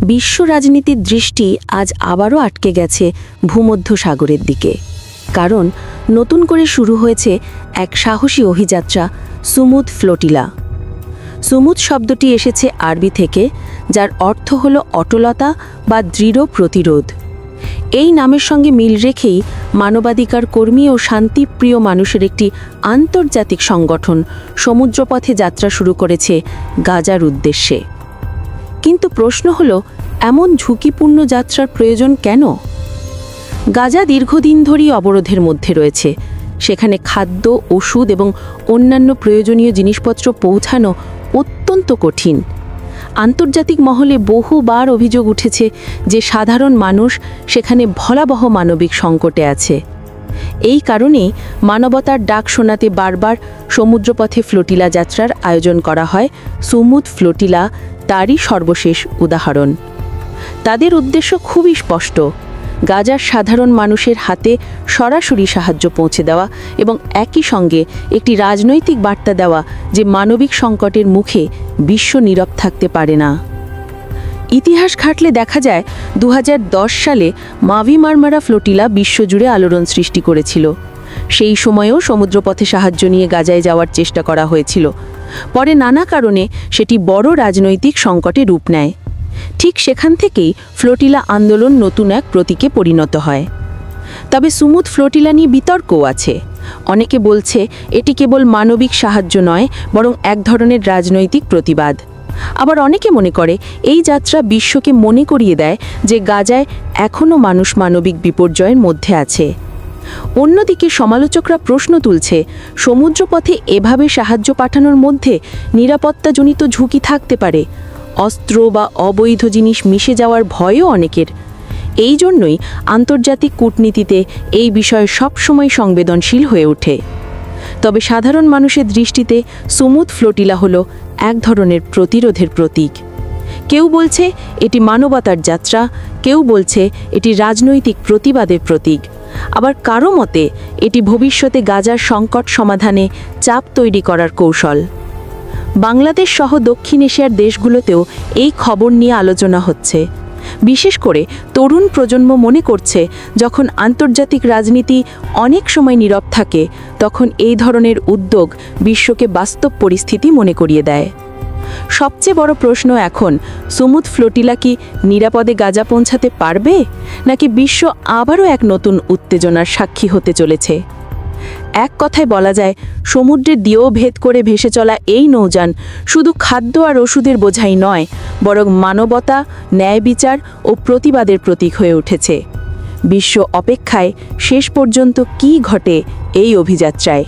বিশ্ব রাজনীতির দৃষ্টি আজ আবারও আটকে গেছে ভূমধ্যসাগরের দিকে। কারণ নতুন করে শুরু হয়েছে এক সাহসী অভিযাত্রা, সুমুদ ফ্লোটিলা। সুমুদ শব্দটি এসেছে আরবি থেকে, যার অর্থ হল অটলতা বা দৃঢ় প্রতিরোধ। এই নামের সঙ্গে মিল রেখেই মানবাধিকার কর্মী ও শান্তিপ্রিয় মানুষের একটি আন্তর্জাতিক সংগঠন সমুদ্রপথে যাত্রা শুরু করেছে গাজার উদ্দেশ্যে। কিন্তু প্রশ্ন হল, এমন ঝুঁকিপূর্ণ যাত্রার প্রয়োজন কেন? গাজা দীর্ঘদিন ধরেই অবরোধের মধ্যে রয়েছে। সেখানে খাদ্য, ওষুধ এবং অন্যান্য প্রয়োজনীয় জিনিসপত্র পৌঁছানো অত্যন্ত কঠিন। আন্তর্জাতিক মহলে বহুবার অভিযোগ উঠেছে যে সাধারণ মানুষ সেখানে ভয়াবহ মানবিক সংকটে আছে। এই কারণেই মানবতার ডাক শোনাতে বারবার সমুদ্রপথে ফ্লোটিলা যাত্রার আয়োজন করা হয়। সুমুদ ফ্লোটিলা তারই সর্বশেষ উদাহরণ। তাদের উদ্দেশ্য খুবই স্পষ্ট: গাজার সাধারণ মানুষের হাতে সরাসরি সাহায্য পৌঁছে দেওয়া এবং একই সঙ্গে একটি রাজনৈতিক বার্তা দেওয়া যে মানবিক সংকটের মুখে বিশ্ব নীরব থাকতে পারে না। ইতিহাস ঘাটলে দেখা যায় 2010 সালে মাভি মারমারা ফ্লোটিলা বিশ্বজুড়ে আলোড়ন সৃষ্টি করেছিল। সেই সময়েও সমুদ্রপথে সাহায্য নিয়ে গাজায় যাওয়ার চেষ্টা করা হয়েছিল। পরে নানা কারণে সেটি বড় রাজনৈতিক সংকটে রূপ নেয়। ঠিক সেখান থেকেই ফ্লোটিলা আন্দোলন নতুন এক প্রতীকে পরিণত হয়। তবে সুমুদ ফ্লোটিলা নিয়ে বিতর্কও আছে। অনেকে বলছে এটি কেবল মানবিক সাহায্য নয়, বরং এক ধরনের রাজনৈতিক প্রতিবাদ। আবার অনেকে মনে করে এই যাত্রা বিশ্বকে মনে করিয়ে দেয় যে গাজায় এখনও মানুষ মানবিক বিপর্যয়ের মধ্যে আছে। অন্যদিকে সমালোচকরা প্রশ্ন তুলছে, সমুদ্রপথে এভাবে সাহায্য পাঠানোর মধ্যে নিরাপত্তাজনিত ঝুঁকি থাকতে পারে। অস্ত্র বা অবৈধ জিনিস মিশে যাওয়ার ভয়ও অনেকের। এই জন্যই আন্তর্জাতিক কূটনীতিতে এই বিষয় সবসময় সংবেদনশীল হয়ে ওঠে। তবে সাধারণ মানুষের দৃষ্টিতে সুমুদ ফ্লোটিলা হলো এক ধরনের প্রতিরোধের প্রতীক। কেউ বলছে এটি মানবতার যাত্রা, কেউ বলছে এটি রাজনৈতিক প্রতিবাদের প্রতীক। আবার কারো মতে এটি ভবিষ্যতে গাজার সংকট সমাধানে চাপ তৈরি করার কৌশল। বাংলাদেশ সহ দক্ষিণ এশিয়ার দেশগুলোতেও এই খবর নিয়ে আলোচনা হচ্ছে। বিশেষ করে তরুণ প্রজন্ম মনে করছে, যখন আন্তর্জাতিক রাজনীতি অনেক সময় নীরব থাকে, তখন এই ধরনের উদ্যোগ বিশ্বকে বাস্তব পরিস্থিতি মনে করিয়ে দেয়। সবচেয়ে বড় প্রশ্ন এখন, সুমুদ ফ্লোটিলা কি নিরাপদে গাজা পৌঁছাতে পারবে, নাকি বিশ্ব আবারও এক নতুন উত্তেজনার সাক্ষী হতে চলেছে? এক কথায় বলা যায়, সমুদ্রের দিয়েও ভেদ করে ভেসে চলা এই নৌযান শুধু খাদ্য আর ওষুধের বোঝাই নয়, বরং মানবতা, ন্যায় বিচার ও প্রতিবাদের প্রতীক হয়ে উঠেছে। বিশ্ব অপেক্ষায় শেষ পর্যন্ত কী ঘটে এই অভিযাত্রায়।